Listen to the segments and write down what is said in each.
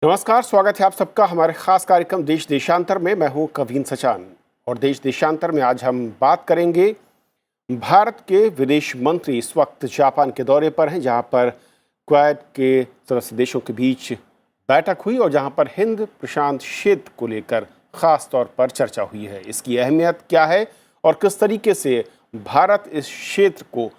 नमस्कार, स्वागत है आप सबका हमारे खास कार्यक्रम देश देशांतर में। मैं हूं कवीन सचान और देश देशांतर में आज हम बात करेंगे भारत के विदेश मंत्री इस वक्त जापान के दौरे पर हैं, जहां पर क्वाड के सदस्य देशों के बीच बैठक हुई और जहां पर हिंद प्रशांत क्षेत्र को लेकर खास तौर पर चर्चा हुई है। इसकी अहमियत क्या है और किस तरीके से भारत इस क्षेत्र को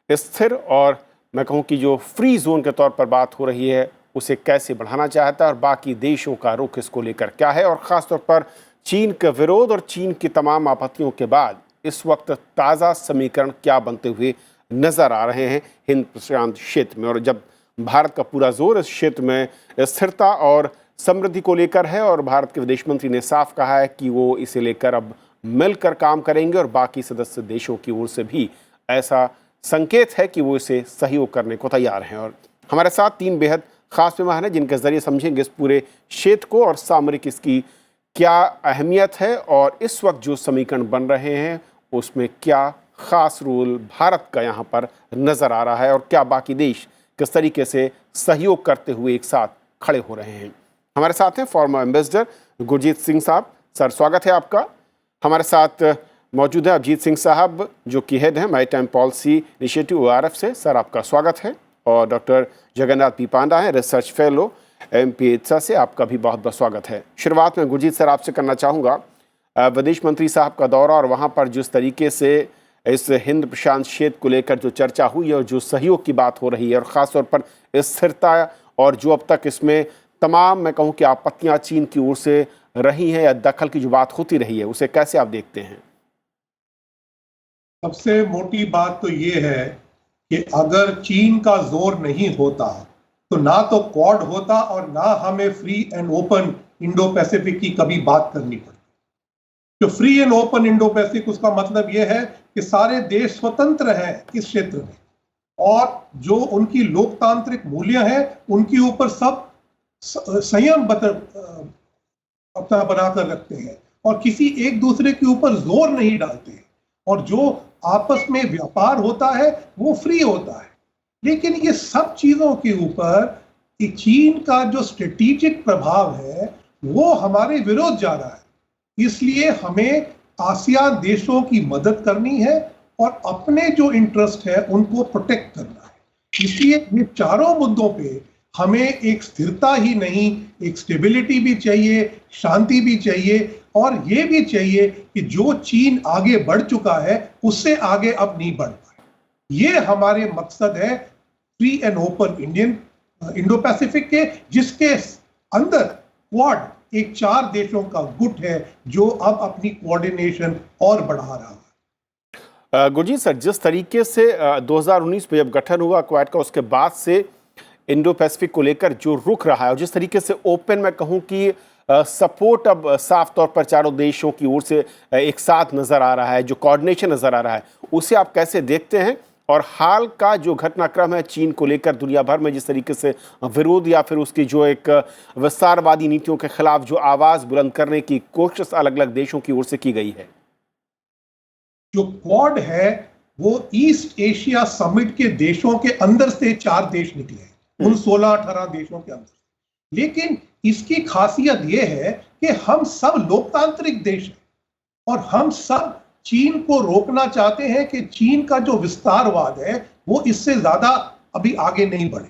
स्थिर और मैं कहूँ कि जो फ्री जोन के तौर पर बात हो रही है उसे कैसे बढ़ाना चाहता है और बाकी देशों का रुख इसको लेकर क्या है, और ख़ासतौर पर चीन का विरोध और चीन की तमाम आपत्तियों के बाद इस वक्त ताज़ा समीकरण क्या बनते हुए नज़र आ रहे हैं हिंद प्रशांत क्षेत्र में। और जब भारत का पूरा जोर इस क्षेत्र में स्थिरता और समृद्धि को लेकर है और भारत के विदेश मंत्री ने साफ कहा है कि वो इसे लेकर अब मिलकर काम करेंगे और बाकी सदस्य देशों की ओर से भी ऐसा संकेत है कि वो इसे सहयोग करने को तैयार हैं। और हमारे साथ तीन बेहद खास मेहमान हैं जिनके जरिए समझेंगे इस पूरे क्षेत्र को और सामरिक इसकी क्या अहमियत है और इस वक्त जो समीकरण बन रहे हैं उसमें क्या खास रोल भारत का यहाँ पर नज़र आ रहा है और क्या बाकी देश किस तरीके से सहयोग करते हुए एक साथ खड़े हो रहे हैं। हमारे साथ हैं फॉर्मर एम्बेसडर गुरजीत सिंह साहब। सर, स्वागत है आपका। हमारे साथ मौजूद है अभिजीत सिंह साहब जो कि हेड हैं मैरीटाइम पॉलिसी इनिशिएटिव ORF से। सर, आपका स्वागत है। और डॉक्टर जगन्नाथ पी पांडा हैं रिसर्च फेलो MPHSA से, आपका भी बहुत बहुत स्वागत है। शुरुआत में गुरजीत सर आपसे करना चाहूँगा, विदेश मंत्री साहब का दौरा और वहाँ पर जिस तरीके से इस हिंद प्रशांत क्षेत्र को लेकर जो चर्चा हुई और जो सहयोग की बात हो रही है और ख़ासतौर पर स्थिरता और जो अब तक इसमें तमाम मैं कहूँ कि आपत्तियाँ चीन की ओर से रही हैं या दखल की जो बात होती रही है, उसे कैसे आप देखते हैं? सबसे मोटी बात तो ये है कि अगर चीन का जोर नहीं होता तो ना तो क्वाड होता और ना हमें free and open Indo Pacific की कभी बात करनी पड़ती। जो free and open Indo Pacific, उसका मतलब यह है कि सारे देश स्वतंत्र हैं इस क्षेत्र में और जो उनकी लोकतांत्रिक मूल्य हैं उनके ऊपर सब संयम अपना बनाकर रखते हैं और किसी एक दूसरे के ऊपर जोर नहीं डालते हैं और जो आपस में व्यापार होता है वो फ्री होता है। लेकिन ये सब चीजों के ऊपर चीन का जो स्ट्रेटेजिक प्रभाव है वो हमारे विरोध जा रहा है। इसलिए हमें आसियान देशों की मदद करनी है और अपने जो इंटरेस्ट है उनको प्रोटेक्ट करना है। इसलिए ये चारों मुद्दों पे हमें एक स्थिरता ही नहीं, एक स्टेबिलिटी भी चाहिए, शांति भी चाहिए और ये भी चाहिए कि जो चीन आगे बढ़ चुका है उससे आगे अब नहीं बढ़ पाए। ये हमारे मकसद है free and open Indo Pacific के, जिसके अंदर क्वाड एक 4 देशों का गुट है जो अब अपनी कोऑर्डिनेशन और बढ़ा रहा है। गुरजीत सर, जिस तरीके से 2019 में जब गठन हुआ क्वाड का, उसके बाद से इंडो पैसिफिक को लेकर जो रुख रहा है और जिस तरीके से ओपन मैं कहूँ कि सपोर्ट अब साफ तौर पर चारों देशों की ओर से एक साथ नज़र आ रहा है, जो कोऑर्डिनेशन नज़र आ रहा है, उसे आप कैसे देखते हैं? और हाल का जो घटनाक्रम है चीन को लेकर दुनिया भर में जिस तरीके से विरोध या फिर उसकी जो एक विस्तारवादी नीतियों के खिलाफ जो आवाज़ बुलंद करने की कोशिश अलग अलग देशों की ओर से की गई है। जो क्वाड है वो ईस्ट एशिया समिट के देशों के अंदर से 4 देश निकले हैं, उन 16-18 देशों के अंदर। लेकिन इसकी खासियत यह है कि हम सब लोकतांत्रिक देश हैं और हम सब चीन को रोकना चाहते हैं कि चीन का जो विस्तारवाद है वो इससे ज्यादा अभी आगे नहीं बढ़े।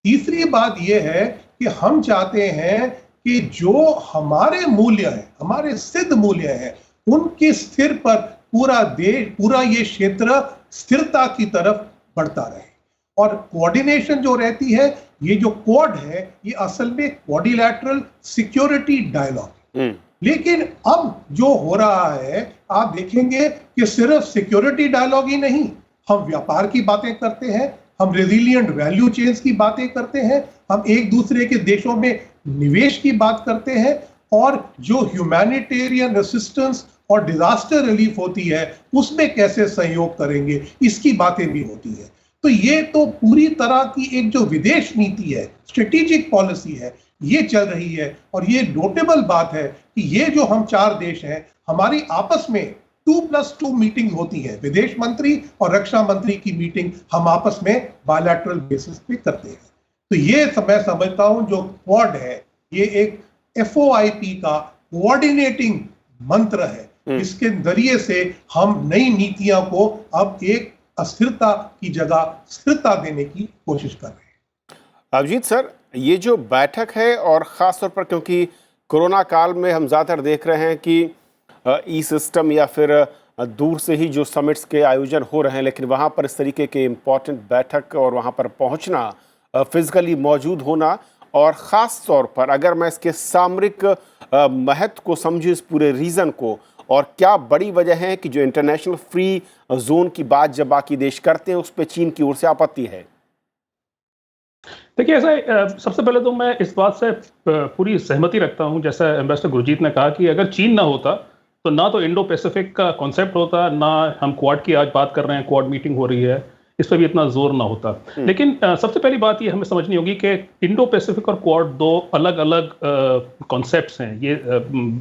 तीसरी बात यह है कि हम चाहते हैं कि जो हमारे मूल्य हैं, हमारे सिद्ध मूल्य हैं, उनके स्थिर पर पूरा देश, पूरा ये क्षेत्र स्थिरता की तरफ बढ़ता रहे। और कोऑर्डिनेशन जो रहती है, ये जो क्वाड है ये असल में क्वाड्रिलैटरल सिक्योरिटी डायलॉग। लेकिन अब जो हो रहा है आप देखेंगे कि सिर्फ सिक्योरिटी डायलॉग ही नहीं, हम व्यापार की बातें करते हैं, हम रेजिलिएंट वैल्यू चेन्स की बातें करते हैं, हम एक दूसरे के देशों में निवेश की बात करते हैं और जो ह्यूमैनिटेरियन असिस्टेंस और डिजास्टर रिलीफ होती है उसमें कैसे सहयोग करेंगे, इसकी बातें भी होती है। तो ये तो पूरी तरह की एक जो विदेश नीति है, स्ट्रेटेजिक पॉलिसी है, ये चल रही है। और ये नोटेबल बात है कि ये जो हम 4 देश हैं, हमारी आपस में 2+2 मीटिंग होती है, विदेश मंत्री और रक्षा मंत्री की मीटिंग हम आपस में बायलैटरल बेसिस पे करते हैं। तो ये मैं समझता हूं जो क्वाड है ये एक FOIP का कोऑर्डिनेटिंग मंत्र है, इसके जरिए से हम नई नीतियों को अब एक अस्थिरता की जगह स्थिरता देने की कोशिश कर रहे हैं। अभिजीत सर, ये जो बैठक है और ख़ास तौर पर क्योंकि कोरोना काल में हम ज़्यादातर देख रहे हैं कि ई सिस्टम या फिर दूर से ही जो समिट्स के आयोजन हो रहे हैं, लेकिन वहाँ पर इस तरीके के इम्पोर्टेंट बैठक और वहाँ पर पहुँचना, फिजिकली मौजूद होना, और ख़ास तौर पर अगर मैं इसके सामरिक महत्व को समझूँ इस पूरे रीजन को, और क्या बड़ी वजह है कि जो इंटरनेशनल फ्री जोन की बात जब बाकी देश करते हैं उस पर चीन की ओर से आपत्ति है। देखिए, ऐसा सबसे पहले तो मैं इस बात से पूरी सहमति रखता हूं, जैसा एम्बेसडर गुरजीत ने कहा कि अगर चीन ना होता तो ना तो इंडो पैसिफिक का कॉन्सेप्ट होता, ना हम क्वाड की आज बात कर रहे हैं, क्वाड मीटिंग हो रही है, इस पर भी इतना जोर ना होता। लेकिन सबसे पहली बात ये हमें समझनी होगी कि इंडो पैसिफिक और क्वाड दो अलग अलग कॉन्सेप्ट्स हैं, ये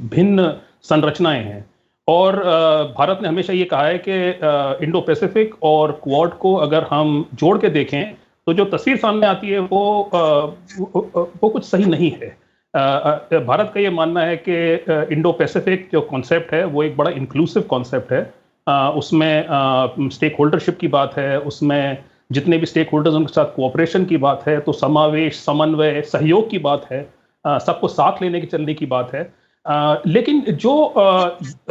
भिन्न संरचनाएं हैं। और भारत ने हमेशा ये कहा है कि इंडो पैसिफिक और क्वाड को अगर हम जोड़ के देखें तो जो तस्वीर सामने आती है वो कुछ सही नहीं है। भारत का ये मानना है कि इंडो पैसिफिक जो कॉन्सेप्ट है वो एक बड़ा इंक्लूसिव कॉन्सेप्ट है। उसमें स्टेक होल्डरशिप की बात है, उसमें जितने भी स्टेक होल्डर्स उनके साथ कोऑपरेशन की बात है, तो समावेश, समन्वय, सहयोग की बात है, सबको साथ लेने की चलने की बात है। लेकिन जो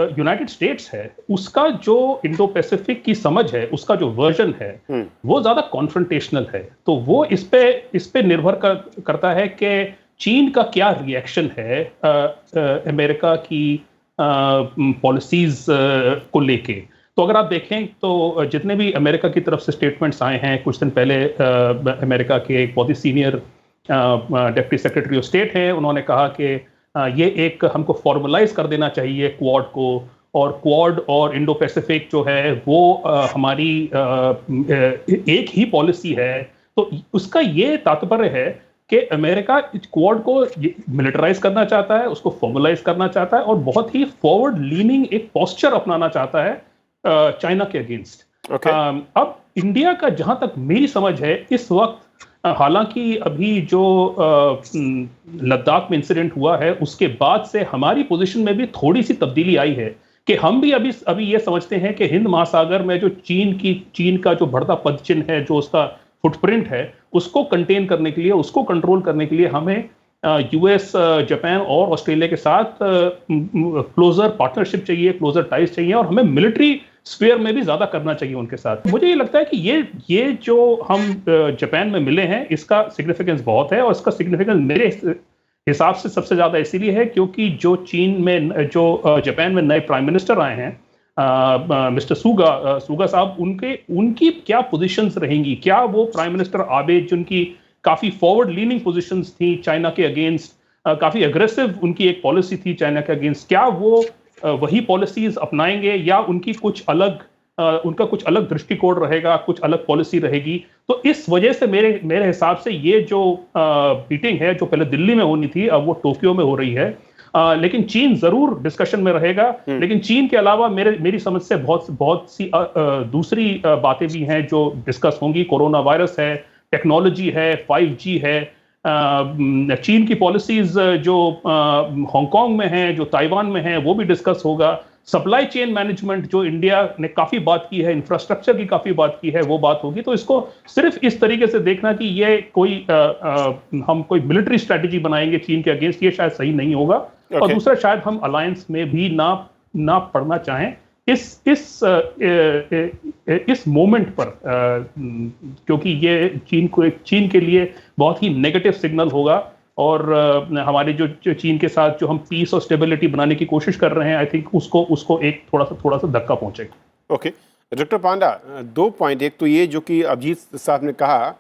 यूनाइटेड स्टेट्स है उसका जो इंडो पैसिफिक की समझ है, उसका जो वर्जन है वो ज्यादा कॉन्फ्रंटेशनल है। तो वो इस पे निर्भर करता है कि चीन का क्या रिएक्शन है अमेरिका की पॉलिसीज को लेके। तो अगर आप देखें तो जितने भी अमेरिका की तरफ से स्टेटमेंट्स आए हैं, कुछ दिन पहले अमेरिका के एक बहुत ही senior deputy secretary of state हैं, उन्होंने कहा कि ये एक हमको फॉर्मलाइज कर देना चाहिए क्वाड को, और क्वाड और इंडो पैसिफिक जो है वो हमारी एक ही पॉलिसी है। तो उसका ये तात्पर्य है कि अमेरिका क्वाड को मिलिटराइज करना चाहता है, उसको फॉर्मलाइज करना चाहता है और बहुत ही फॉरवर्ड लीनिंग एक पोस्चर अपनाना चाहता है चाइना के अगेंस्ट। अब इंडिया का जहां तक मेरी समझ है इस वक्त, हालांकि अभी जो लद्दाख में इंसिडेंट हुआ है उसके बाद से हमारी पोजीशन में भी थोड़ी सी तब्दीली आई है कि हम भी अभी ये समझते हैं कि हिंद महासागर में जो चीन का जो बढ़ता पदचिन्ह है, जो उसका फुटप्रिंट है, उसको कंटेन करने के लिए, उसको कंट्रोल करने के लिए हमें यूएस, जापान और ऑस्ट्रेलिया के साथ क्लोजर पार्टनरशिप चाहिए, क्लोजर टाइज चाहिए, और हमें मिलिट्री स्फीयर में भी ज्यादा करना चाहिए उनके साथ। मुझे ये लगता है कि ये जो हम जापान में मिले हैं इसका सिग्निफिकेंस बहुत है, और इसका सिग्निफिकेंस मेरे हिसाब से सबसे ज्यादा इसीलिए है क्योंकि जो चीन में, जो जापान में नए प्राइम मिनिस्टर आए हैं, मिस्टर सुगा साहब, उनकी क्या पोजीशंस रहेंगी, क्या वो प्राइम मिनिस्टर आबे जिनकी काफी फॉरवर्ड लीनिंग पोजीशंस थी चाइना के अगेंस्ट, काफी अग्रेसिव उनकी एक पॉलिसी थी चाइना के अगेंस्ट, क्या वो वही पॉलिसीज अपनाएंगे या उनका कुछ अलग दृष्टिकोण रहेगा, कुछ अलग पॉलिसी रहेगी। तो इस वजह से मेरे हिसाब से ये जो मीटिंग है जो पहले दिल्ली में होनी थी अब वो टोक्यो में हो रही है। लेकिन चीन जरूर डिस्कशन में रहेगा, लेकिन चीन के अलावा मेरी समझ से बहुत सी दूसरी बातें भी हैं जो डिस्कस होंगी। कोरोना वायरस है, टेक्नोलॉजी है, 5G है, चीन की पॉलिसीज जो हांगकांग में है, जो ताइवान में है, वो भी डिस्कस होगा। सप्लाई चेन मैनेजमेंट जो इंडिया ने काफी बात की है, इंफ्रास्ट्रक्चर की काफी बात की है, वो बात होगी। तो इसको सिर्फ इस तरीके से देखना कि ये हम कोई मिलिट्री स्ट्रेटेजी बनाएंगे चीन के अगेंस्ट, ये शायद सही नहीं होगा। और दूसरा, शायद हम अलायंस में भी ना पड़ना चाहें इस मोमेंट पर, क्योंकि ये चीन के लिए बहुत ही नेगेटिव सिग्नल होगा। और हमारे जो चीन के साथ जो हम पीस और स्टेबिलिटी बनाने की कोशिश कर रहे हैं, आई थिंक उसको एक थोड़ा सा धक्का पहुंचेगा। ओके डॉक्टर पांडा, 2 पॉइंट। एक तो ये जो कि अभिजीत साहब ने कहा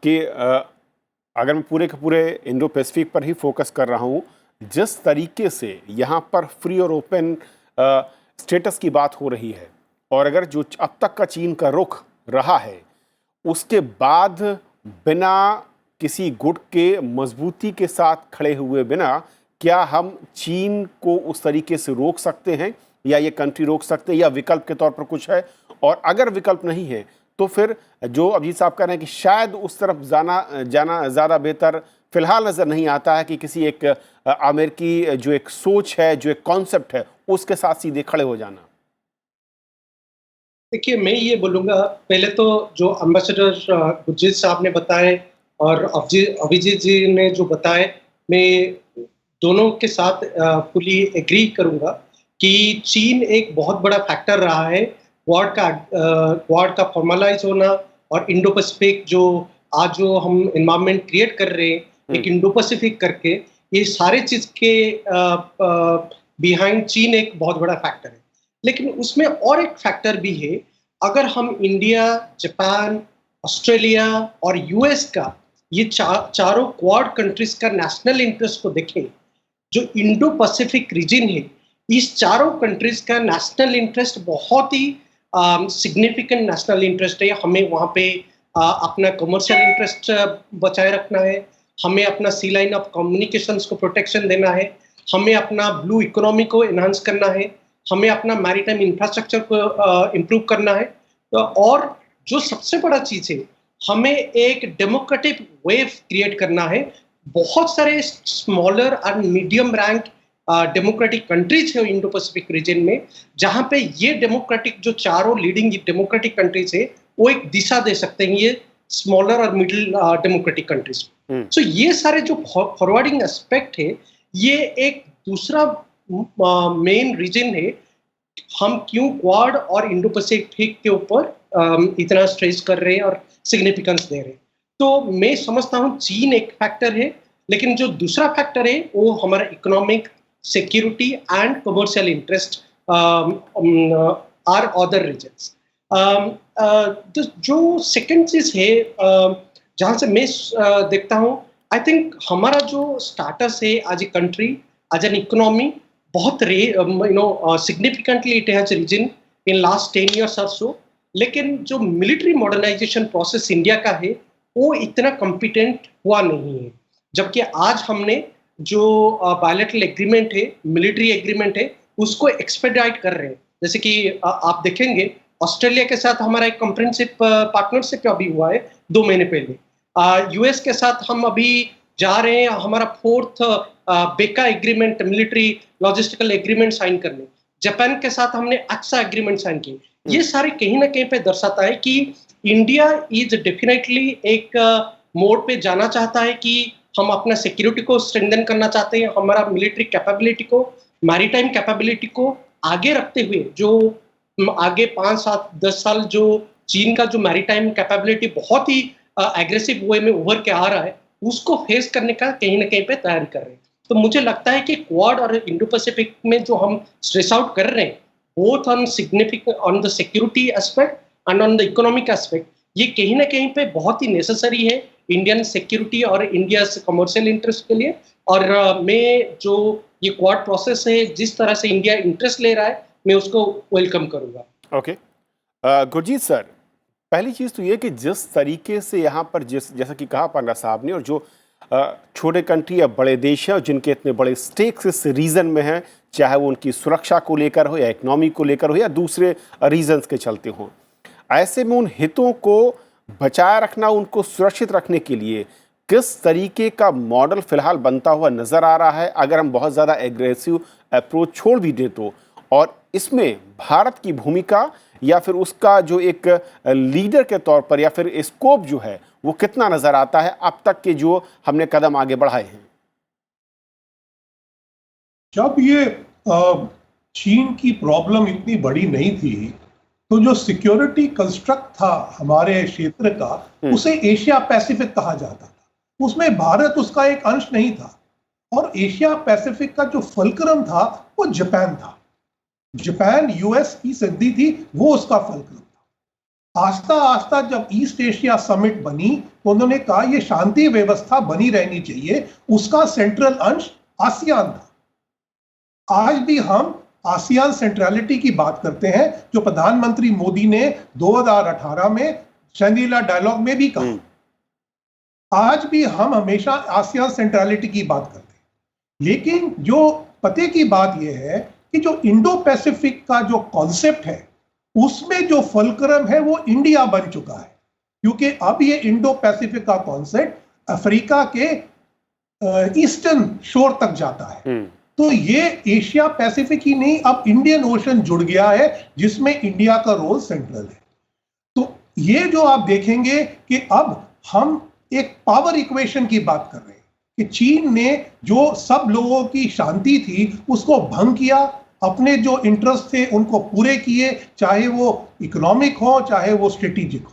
कि अगर मैं पूरे के पूरे इंडो पैसिफिक पर ही फोकस कर रहा हूँ, जिस तरीके से यहाँ पर फ्री और ओपन स्टेटस की बात हो रही है, और अगर जो अब तक का चीन का रुख रहा है उसके बाद बिना किसी गुट के मजबूती के साथ खड़े हुए बिना, क्या हम चीन को उस तरीके से रोक सकते हैं, या ये कंट्री रोक सकते हैं, या विकल्प के तौर पर कुछ है? और अगर विकल्प नहीं है तो फिर जो अभिजीत साहब कह रहे हैं कि शायद उस तरफ जाना ज़्यादा बेहतर फिलहाल नजर नहीं आता है कि किसी एक अमेरिकी जो एक सोच है, जो एक कॉन्सेप्ट है, उसके साथ सीधे खड़े हो जाना। देखिए, मैं ये बोलूँगा, पहले तो जो एम्बेसडर गुरजीत साहब ने बताए और अभिजीत जी ने जो बताए, मैं दोनों के साथ फुली एग्री करूँगा कि चीन एक बहुत बड़ा फैक्टर रहा है क्वाड का फॉर्मलाइज होना, और इंडो पैसिफिक आज जो हम एनवायरनमेंट क्रिएट कर रहे हैं एक इंडो पैसिफिक करके, ये सारे चीज़ के बिहाइंड चीन एक बहुत बड़ा फैक्टर है। लेकिन उसमें और एक फैक्टर भी है। अगर हम इंडिया, जापान, ऑस्ट्रेलिया और यूएस का ये चारों क्वाड कंट्रीज का नेशनल इंटरेस्ट को देखें, जो इंडो पैसिफिक रीजन है, इस चारों कंट्रीज का नेशनल इंटरेस्ट बहुत ही सिग्निफिकेंट नेशनल इंटरेस्ट है। हमें वहाँ पे अपना कमर्शियल इंटरेस्ट बचाए रखना है, हमें अपना सी लाइन ऑफ कम्युनिकेशंस को प्रोटेक्शन देना है, हमें अपना ब्लू इकोनॉमी को एनहांस करना है, हमें अपना मैरीटाइम इंफ्रास्ट्रक्चर को इम्प्रूव करना है। और जो सबसे बड़ा चीज़ है, हमें एक डेमोक्रेटिक वेव क्रिएट करना है। बहुत सारे स्मॉलर और मीडियम रैंक डेमोक्रेटिक कंट्रीज है इंडो पैसिफिक रीजन में, जहाँ पे ये डेमोक्रेटिक जो चारों लीडिंग डेमोक्रेटिक कंट्रीज है वो एक दिशा दे सकते हैं ये स्मॉलर और मिडिल डेमोक्रेटिक कंट्रीज। सो ये सारे जो फॉरवर्डिंग एस्पेक्ट है, ये एक दूसरा मेन रीजन है हम क्यों क्वाड और इंडो पैसिफिक के ऊपर इतना स्ट्रेस कर रहे हैं और सिग्निफिकेंस दे रहे हैं। तो मैं समझता हूँ चीन एक फैक्टर है, लेकिन जो दूसरा फैक्टर है वो हमारा economic, security and commercial interest are other reasons. जो सेकंड चीज है जहाँ से मैं देखता हूँ, आई थिंक हमारा जो स्टाटस है as a country, as an economy, बहुत significantly it has risen in last 10 years और सो। लेकिन जो मिलिट्री मॉडर्नाइजेशन प्रोसेस इंडिया का है वो इतना कॉम्पिटेंट हुआ नहीं है। जबकि आज हमने जो बायलैटरल एग्रीमेंट है, मिलिट्री एग्रीमेंट है, उसको एक्सपेडाइट कर रहे हैं। जैसे कि आप देखेंगे ऑस्ट्रेलिया के साथ हमारा एक कॉम्प्रिहेंसिव पार्टनरशिप अभी हुआ है 2 महीने पहले। यूएस के साथ हम अभी जा रहे हैं हमारा 4th BECA agreement, military logistical agreement sign करने। जापान के साथ हमने अच्छा एग्रीमेंट साइन किए। ये सारे कहीं ना कहीं पे दर्शाता है कि इंडिया इज डेफिनेटली एक मोड पे जाना चाहता है कि हम अपना सिक्योरिटी को स्ट्रेंथन करना चाहते हैं, हमारा मिलिट्री कैपेबिलिटी को, मैरीटाइम कैपेबिलिटी को आगे रखते हुए, जो आगे 5, 7, 10 साल जो चीन का जो मैरीटाइम कैपेबिलिटी बहुत ही एग्रेसिव वे में उभर के आ रहा है, उसको फेस करने का कहीं ना कहीं पे तैयारी कर रहे हैं। तो मुझे लगता है कि क्वाड और इंडो पैसिफिक में जो हम स्ट्रेस आउट कर रहे हैं, both on significant on the security aspect and on the economic aspect, ये कहीं ना कहीं पे बहुत ही नेसेसरी है इंडियन सिक्योरिटी और इंडिया कमर्शियल इंटरेस्ट के लिए। और मैं जो ये क्वाड प्रोसेस है, जिस तरह से इंडिया इंटरेस्ट ले रहा है, मैं उसको वेलकम करूंगा। ओके, गुरजीत सर, पहली चीज़ तो ये कि जिस तरीके से यहाँ पर जैसा कि कहा पांडा साहब ने, और जो छोटे कंट्री या बड़े देश हैं जिनके इतने बड़े स्टेक्स इस रीजन में हैं, चाहे वो उनकी सुरक्षा को लेकर हो या इकोनॉमी को लेकर हो या दूसरे रीजन्स के चलते हों, ऐसे में उन हितों को बचाए रखना, उनको सुरक्षित रखने के लिए किस तरीके का मॉडल फिलहाल बनता हुआ नज़र आ रहा है, अगर हम बहुत ज़्यादा एग्रेसिव अप्रोच छोड़ भी दें तो? और इसमें भारत की भूमिका या फिर उसका जो एक लीडर के तौर पर या फिर स्कोप जो है वो कितना नजर आता है अब तक के जो हमने कदम आगे बढ़ाए हैं? जब ये चीन की प्रॉब्लम इतनी बड़ी नहीं थी, तो जो सिक्योरिटी कंस्ट्रक्ट था हमारे क्षेत्र का, उसे एशिया पैसिफिक कहा जाता था। उसमें भारत उसका एक अंश नहीं था, और एशिया पैसिफिक का जो फलक्रम था वो जापान था। जापान यूएस की संधि थी, वो उसका फलक्रम था। आस्ता आस्ता जब ईस्ट एशिया समिट बनी तो उन्होंने कहा ये शांति व्यवस्था बनी रहनी चाहिए, उसका सेंट्रल अंश आसियान था। आज भी हम आसियान सेंट्रलिटी की बात करते हैं, जो प्रधानमंत्री मोदी ने 2018 में शंग्री-ला डायलॉग में भी कहा। आज भी हम हमेशा आसियान सेंट्रलिटी की बात करते हैं, लेकिन जो पते की बात यह है कि जो इंडो पैसिफिक का जो कॉन्सेप्ट है, उसमें जो फलक्रम है वो इंडिया बन चुका है। क्योंकि अब ये इंडो पैसिफिक का कॉन्सेप्ट अफ्रीका के ईस्टर्न शोर तक जाता है। तो ये एशिया पैसिफिक ही नहीं, अब इंडियन ओशन जुड़ गया है जिसमें इंडिया का रोल सेंट्रल है। तो ये जो आप देखेंगे कि अब हम एक पावर इक्वेशन की बात कर रहे हैं कि चीन ने जो सब लोगों की शांति थी उसको भंग किया, अपने जो इंटरेस्ट थे उनको पूरे किए, चाहे वो इकोनॉमिक हो चाहे वो स्ट्रेटेजिक हो।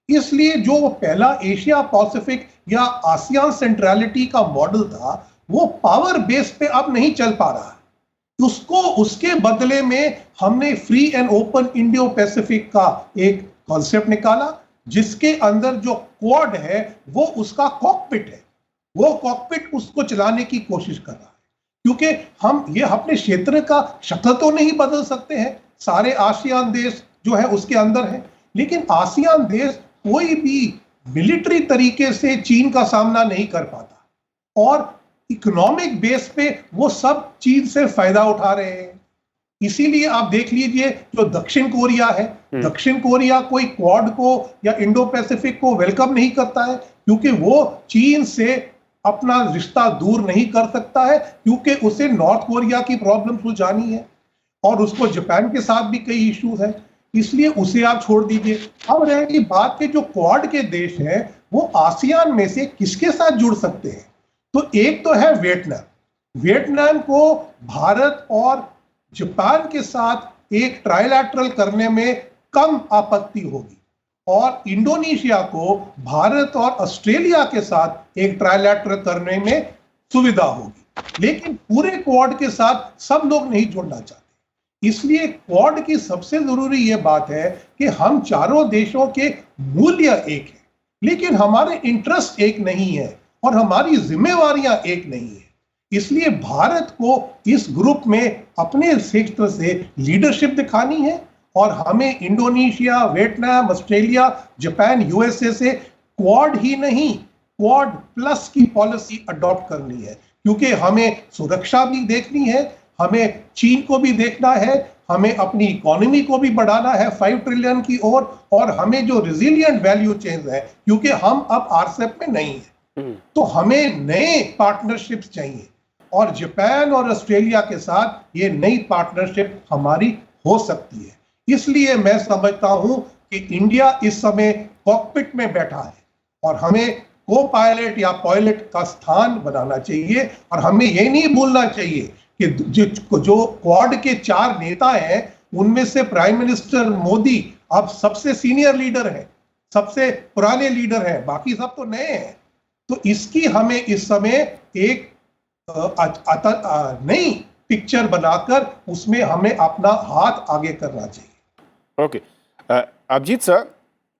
इसलिए जो वो पहला एशिया पैसिफिक या आसियान सेंट्रलिटी का मॉडल था वो पावर बेस पे अब नहीं चल पा रहा। उसको उसके बदले में हमने free and open Indo Pacific का एक कॉन्सेप्ट निकाला जिसके अंदर जो क्वाड है वो उसका कॉकपिट है। वो कॉकपिट उसको चलाने की कोशिश कर रहा है क्योंकि हम ये अपने क्षेत्र का शक्ल तो नहीं बदल सकते हैं, सारे आसियान देश जो है उसके अंदर है, लेकिन आसियान देश कोई भी मिलिट्री तरीके से चीन का सामना नहीं कर पाता और इकोनॉमिक बेस पे वो सब चीन से फायदा उठा रहे हैं। इसीलिए आप देख लीजिए जो दक्षिण कोरिया है, दक्षिण कोरिया कोई क्वाड को या इंडो पैसिफिक को वेलकम नहीं करता है क्योंकि वो चीन से अपना रिश्ता दूर नहीं कर सकता है क्योंकि उसे नॉर्थ कोरिया की प्रॉब्लम सुलझानी है और उसको जापान के साथ भी कई इश्यूज है, इसलिए उसे आप छोड़ दीजिए। अब रहेगी बात के जो क्वाड के देश हैं वो आसियान में से किसके साथ जुड़ सकते हैं। तो एक तो है वियतनाम। वियतनाम को भारत और जापान के साथ एक ट्राइलैटरल करने में कम आपत्ति होगी और इंडोनेशिया को भारत और ऑस्ट्रेलिया के साथ एक ट्राइलैटरल करने में सुविधा होगी, लेकिन पूरे क्वाड के साथ सब लोग नहीं जुड़ना चाहते। इसलिए क्वाड की सबसे जरूरी यह बात है कि हम चारों देशों के मूल्य एक है लेकिन हमारे इंटरेस्ट एक नहीं है और हमारी जिम्मेवारियां एक नहीं है। इसलिए भारत को इस ग्रुप में अपने क्षेत्र से लीडरशिप दिखानी है और हमें Indonesia, Vietnam, Australia, Japan, USA से क्वाड ही नहीं क्वाड प्लस की पॉलिसी अडॉप्ट करनी है क्योंकि हमें सुरक्षा भी देखनी है, हमें चीन को भी देखना है, हमें अपनी इकोनॉमी को भी बढ़ाना है 5 ट्रिलियन की ओर और हमें जो रिजिलियंट वैल्यू चेन है क्योंकि हम अब आरसेप में नहीं है तो हमें नए पार्टनरशिप्स चाहिए और जापान और ऑस्ट्रेलिया के साथ ये नई पार्टनरशिप हमारी हो सकती है। इसलिए मैं समझता हूं कि इंडिया इस समय कॉकपिट में बैठा है और हमें को पायलट या पायलट का स्थान बनाना चाहिए और हमें ये नहीं भूलना चाहिए कि जो क्वाड के 4 नेता हैं उनमें से प्राइम मिनिस्टर मोदी अब सबसे सीनियर लीडर है, सबसे पुराने लीडर हैं, बाकी सब तो नए हैं। तो इसकी हमें इस समय एक नई पिक्चर बनाकर उसमें हमें अपना हाथ आगे करना चाहिए। ओके अभिजीत सर,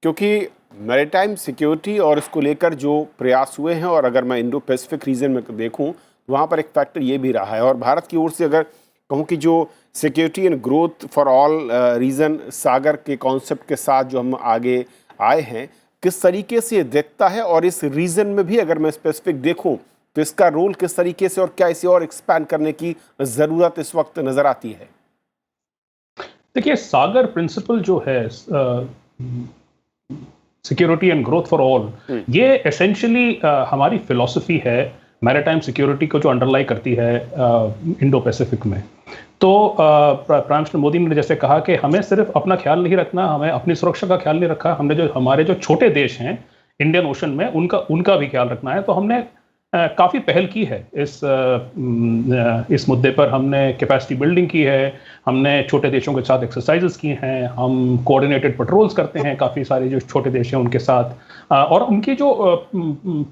क्योंकि मैरीटाइम सिक्योरिटी और इसको लेकर जो प्रयास हुए हैं और अगर मैं इंडो पैसिफिक रीजन में देखूं तो वहाँ पर एक फैक्टर ये भी रहा है और भारत की ओर से अगर कहूँ कि जो security and growth for all region Sagar के कॉन्सेप्ट के साथ जो हम आगे आए हैं किस तरीके से ये देखता है और इस रीजन में भी अगर मैं स्पेसिफिक देखूं तो इसका रोल किस तरीके से और क्या इसे और एक्सपैंड करने की ज़रूरत इस वक्त नज़र आती है? देखिए, सागर प्रिंसिपल जो है security and growth for all, ये एसेंशियली हमारी फिलॉसफी है मैरीटाइम सिक्योरिटी को जो अंडरलाई करती है इंडो पैसिफिक में। तो प्राइम मिनिस्टर मोदी ने जैसे कहा कि हमें सिर्फ अपना ख्याल नहीं रखना, हमें अपनी सुरक्षा का ख्याल नहीं रखा, हमने जो हमारे जो छोटे देश हैं इंडियन ओशन में उनका भी ख्याल रखना है। तो हमने काफ़ी पहल की है इस मुद्दे पर। हमने कैपेसिटी बिल्डिंग की है, हमने छोटे देशों के साथ एक्सरसाइजेस की हैं, हम कोऑर्डिनेटेड पेट्रोल्स करते हैं काफ़ी सारे जो छोटे देश हैं उनके साथ, और उनकी जो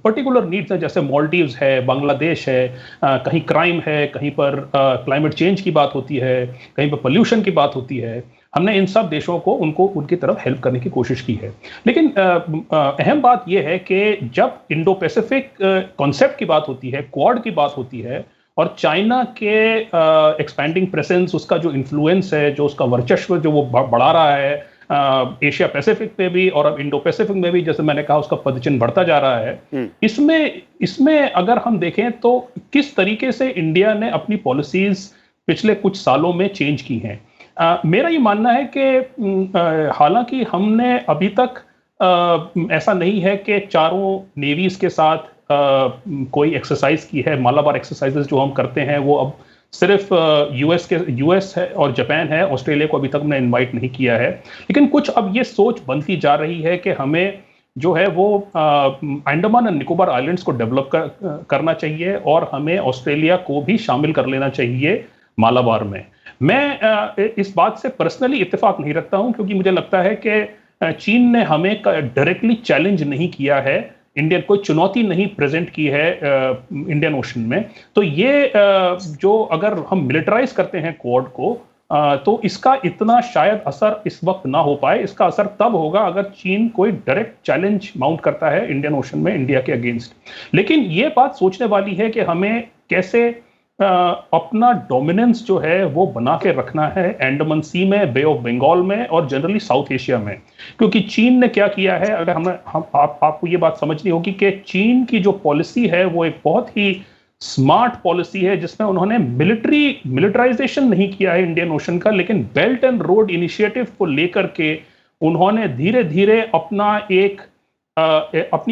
पर्टिकुलर नीड्स हैं जैसे मालदीव्स है, बांग्लादेश है, कहीं क्राइम है, कहीं पर क्लाइमेट चेंज की बात होती है, कहीं पर पोल्यूशन की बात होती है, हमने इन सब देशों को उनकी तरफ हेल्प करने की कोशिश की है। लेकिन अहम बात यह है कि जब इंडो पैसिफिक कॉन्सेप्ट की बात होती है, क्वाड की बात होती है और चाइना के एक्सपैंडिंग प्रेजेंस, उसका जो इन्फ्लुएंस है, जो उसका वर्चस्व जो वो बढ़ा रहा है एशिया पैसिफिक पे भी और अब इंडो पैसिफिक में भी, जैसे मैंने कहा उसका पदचिन्ह बढ़ता जा रहा है। इसमें अगर हम देखें तो किस तरीके से इंडिया ने अपनी पॉलिसीज पिछले कुछ सालों में चेंज की हैं। मेरा ये मानना है कि हालांकि हमने अभी तक ऐसा नहीं है कि चारों नेवीज के साथ कोई एक्सरसाइज की है, मालाबार एक्सरसाइजेस जो हम करते हैं वो अब सिर्फ यूएस है और जापान है, ऑस्ट्रेलिया को अभी तक हमने इनवाइट नहीं किया है। लेकिन कुछ अब ये सोच बनती जा रही है कि हमें जो है वो अंडमान एंड निकोबार आइलैंड्स को डेवलप करना चाहिए और हमें ऑस्ट्रेलिया को भी शामिल कर लेना चाहिए मालाबार में। मैं इस बात से पर्सनली इत्तेफाक नहीं रखता हूं, क्योंकि मुझे लगता है कि चीन ने हमें डायरेक्टली चैलेंज नहीं किया है, इंडियन कोई चुनौती नहीं प्रेजेंट की है इंडियन ओशन में। तो ये जो अगर हम मिलिटराइज करते हैं क्वाड को, तो इसका इतना शायद असर इस वक्त ना हो पाए। इसका असर तब होगा अगर चीन कोई डायरेक्ट चैलेंज माउंट करता है इंडियन ओशन में इंडिया के अगेंस्ट। लेकिन ये बात सोचने वाली है कि हमें कैसे अपना डोमिनेंस जो है वो बना के रखना है अंडमान सी में, बे ऑफ बंगाल में और जनरली साउथ एशिया में। क्योंकि चीन ने क्या किया है, अगर आपको ये बात समझनी होगी कि चीन की जो पॉलिसी है वो एक बहुत ही स्मार्ट पॉलिसी है, जिसमें उन्होंने मिलिटराइजेशन नहीं किया है इंडियन ओशन का, लेकिन बेल्ट एंड रोड इनिशिएटिव को लेकर के उन्होंने धीरे धीरे अपनी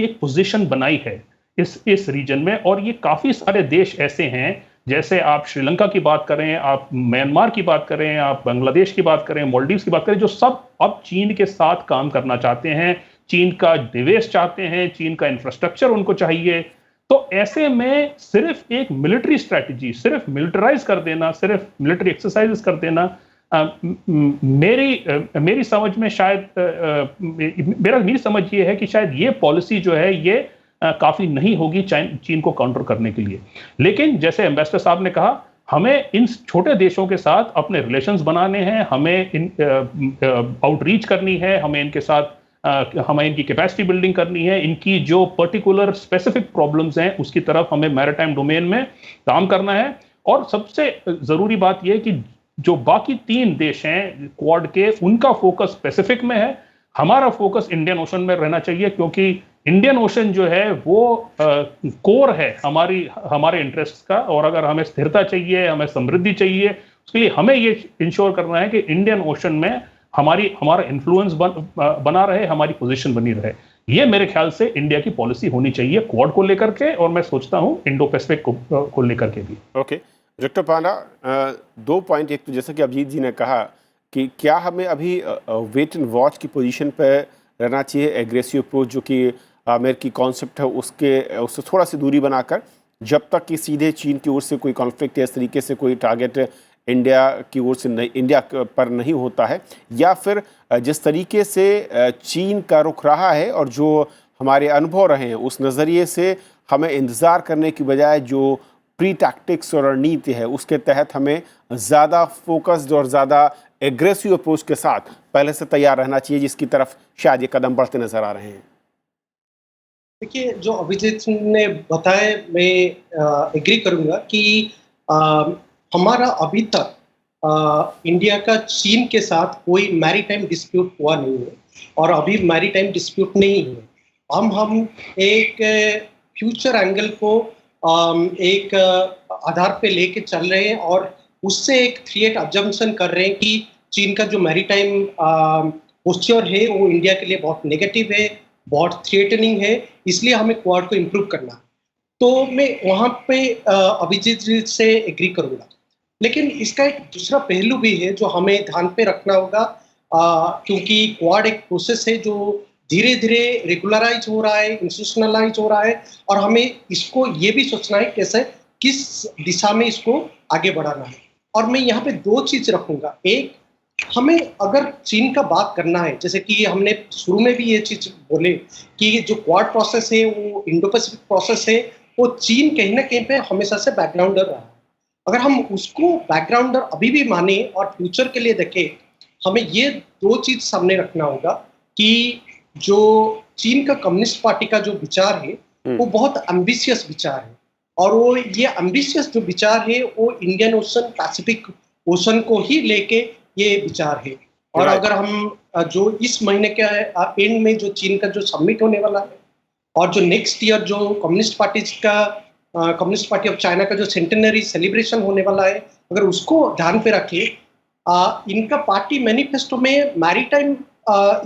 एक पोजीशन बनाई है इस रीजन में। और ये काफी सारे देश ऐसे हैं, जैसे आप श्रीलंका की बात करें, आप म्यांमार की बात करें, आप बांग्लादेश की बात करें, मालदीव्स की बात करें, जो सब अब चीन के साथ काम करना चाहते हैं, चीन का निवेश चाहते हैं, चीन का इंफ्रास्ट्रक्चर उनको चाहिए। तो ऐसे में सिर्फ एक मिलिट्री स्ट्रैटेजी, सिर्फ मिलिटराइज कर देना, सिर्फ मिलिट्री एक्सरसाइजेस कर देना, मेरी समझ में शायद मेरी समझ ये है कि शायद ये पॉलिसी जो है ये काफी नहीं होगी चीन को काउंटर करने के लिए। लेकिन जैसे एम्बेसडर साहब ने कहा, हमें इन छोटे देशों के साथ अपने रिलेशंस बनाने हैं, हमें आउटरीच करनी है, हमें इनके साथ हमें इनकी कैपेसिटी बिल्डिंग करनी है, इनकी जो पर्टिकुलर स्पेसिफिक प्रॉब्लम्स हैं उसकी तरफ हमें मैरीटाइम डोमेन में काम करना है। और सबसे जरूरी बात यह है कि जो बाकी 3 देश हैं क्वाड के, उनका फोकस पैसिफिक में है, हमारा फोकस इंडियन ओशन में रहना चाहिए, क्योंकि इंडियन ओशन जो है वो कोर है हमारे इंटरेस्ट का। और अगर हमें स्थिरता चाहिए, हमें समृद्धि चाहिए, उसके लिए हमें ये इंश्योर करना है कि इंडियन ओशन में हमारा इन्फ्लुएंस बना रहे, हमारी पोजीशन बनी रहे। ये मेरे ख्याल से इंडिया की पॉलिसी होनी चाहिए क्वाड को लेकर के, और मैं सोचता हूं इंडो पैसिफिक को लेकर के भी। ओके डॉक्टर पांडा, 2 पॉइंट। एक तो जैसा कि अभिजीत जी ने कहा कि क्या हमें अभी वेट एंड वॉच की पोजीशन पर रहना चाहिए, एग्रेसिव अप्रोच जो कि अमेरिकी कॉन्सेप्ट है उससे थोड़ा सी दूरी बनाकर, जब तक कि सीधे चीन की ओर से कोई कॉन्फ्लिक्ट या इस तरीके से कोई टारगेट इंडिया की ओर से इंडिया पर नहीं होता है, या फिर जिस तरीके से चीन का रुख रहा है और जो हमारे अनुभव रहे हैं उस नज़रिए से हमें इंतज़ार करने की बजाय जो प्री टैक्टिक्स और रणनीति है उसके तहत हमें ज़्यादा फोकस्ड और ज़्यादा एग्रेसिव अप्रोच के साथ पहले से तैयार रहना चाहिए, जिसकी तरफ शायद ये कदम बढ़ते नजर आ रहे हैं। देखिए, जो अभिजीत ने बताया, मैं एग्री करूंगा कि हमारा अभी तक इंडिया का चीन के साथ कोई मैरीटाइम डिस्प्यूट हुआ नहीं है और अभी मैरीटाइम डिस्प्यूट नहीं है। हम एक फ्यूचर एंगल को एक आधार पे लेके चल रहे हैं और उससे एक क्रिएट अजम्पशन कर रहे हैं कि चीन का जो मैरीटाइम पोस्चर है वो इंडिया के लिए बहुत नेगेटिव है, बहुत थ्रेटनिंग है, इसलिए हमें क्वाड को इम्प्रूव करना है। तो मैं वहाँ पे अभिजीत जी से एग्री करूँगा। लेकिन इसका एक दूसरा पहलू भी है जो हमें ध्यान पे रखना होगा, क्योंकि क्वाड एक प्रोसेस है जो धीरे धीरे रेगुलराइज हो रहा है, इंस्टीट्यूशनलाइज हो रहा है, और हमें इसको ये भी सोचना है कैसे किस दिशा में इसको आगे बढ़ाना है। और मैं यहाँ पे 2 चीज रखूंगा। एक, हमें अगर चीन का बात करना है, जैसे कि हमने शुरू में भी ये चीज बोले कि जो क्वाड प्रोसेस है वो इंडो पैसिफिक प्रोसेस है, वो चीन कहीं ना कहीं पे हमेशा से बैकग्राउंडर रहा है। अगर हम उसको बैकग्राउंडर अभी भी माने और फ्यूचर के लिए देखें, हमें ये 2 चीज सामने रखना होगा कि जो चीन का कम्युनिस्ट पार्टी का जो विचार है वो बहुत एम्बिशियस विचार है, और वो ये एम्बिशियस जो विचार है वो इंडियन ओशन, पैसिफिक ओशन को ही लेके ये विचार है। और अगर हम जो इस महीने के एंड में जो चीन का जो समिट होने वाला है और जो नेक्स्ट ईयर जो कम्युनिस्ट पार्टी ऑफ चाइना का जो सेंटेनरी सेलिब्रेशन होने वाला है, अगर उसको ध्यान पे रखे, इनका पार्टी मैनिफेस्टो में मैरीटाइम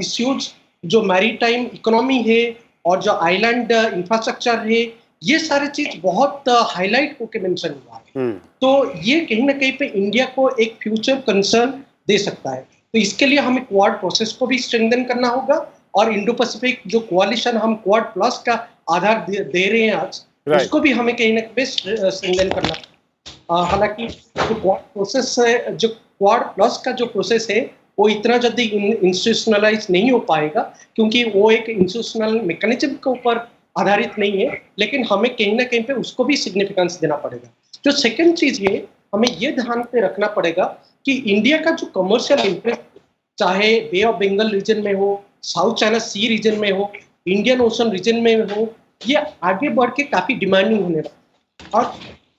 इश्यूज, जो मैरीटाइम इकोनॉमी है और जो आइलैंड इंफ्रास्ट्रक्चर है, ये सारे चीज बहुत हाईलाइट होके मेंशन हुआ है। तो ये कहीं ना कहीं पे इंडिया को एक फ्यूचर कंसर्न दे सकता है। तो इसके लिए हमें क्वाड प्रोसेस को भी स्ट्रेंथन करना होगा और इंडो पैसिफिक जो कोalition हम क्वाड प्लस का आधार दे रहे हैं आज, उसको भी हमें कहीं ना कहीं स्ट्रेंथन करना। हालांकि जो क्वाड प्रोसेस है, जो क्वाड प्लस का जो प्रोसेस है, वो इतना जल्दी इंस्टीट्यूशनलाइज नहीं हो पाएगा क्योंकि वो एक इंस्टीट्यूशनल मैकेनिज्म के ऊपर आधारित नहीं है, लेकिन हमें कहीं ना कहीं पे उसको भी सिग्निफिकेंस देना पड़ेगा। जो सेकंड चीज है, हमें ये ध्यान पे रखना पड़ेगा कि इंडिया का जो कमर्शियल इंटरेस्ट, चाहे बे ऑफ बंगाल रीजन में हो, साउथ चाइना सी रीजन में हो, इंडियन ओशन रीजन में हो, ये आगे बढ़ के काफी डिमांडिंग होने लगा। और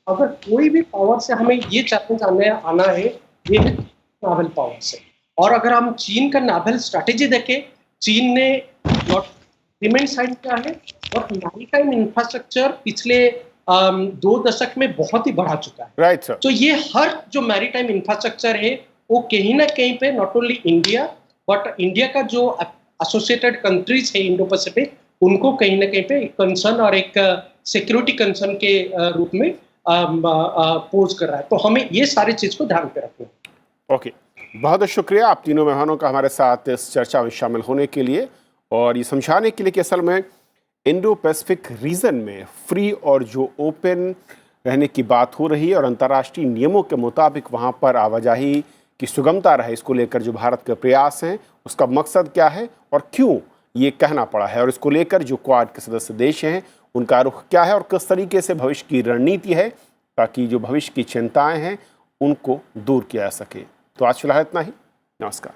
अगर कोई भी पावर से हमें ये चैलेंज आना है, ये है नावल पावर से। और अगर हम चीन का नावल स्ट्रैटेजी देखें, चीन ने पेमेंट साइड क्या है और मैरीटाइम इंफ्रास्ट्रक्चर पिछले 2 दशक में बहुत ही बढ़ा चुका है। Right sir. तो ये हर जो मैरीटाइम इंफ्रास्ट्रक्चर है, वो कहीं ना कहीं पे not only India but India का जो एसोसिएटेड कंट्रीज है इंडो पैसिफिक, उनको कहीं ना कहीं पे कंसर्न और एक सिक्योरिटी कंसर्न के रूप में पोज कर रहा है। तो हमें ये सारी चीज को ध्यान पे रखना है। ओके, बहुत बहुत शुक्रिया आप तीनों मेहमानों का हमारे साथ इस चर्चा में शामिल होने के लिए और ये समझाने के लिए कि असल में इंडो पैसिफिक रीजन में फ्री और जो ओपन रहने की बात हो रही है और अंतर्राष्ट्रीय नियमों के मुताबिक वहाँ पर आवाजाही की सुगमता रहे, इसको लेकर जो भारत के प्रयास हैं उसका मकसद क्या है और क्यों ये कहना पड़ा है, और इसको लेकर जो क्वाड के सदस्य देश हैं उनका रुख क्या है और किस तरीके से भविष्य की रणनीति है ताकि जो भविष्य की चिंताएं हैं उनको दूर किया जा सके। तो आज फिलहाल इतना ही। नमस्कार।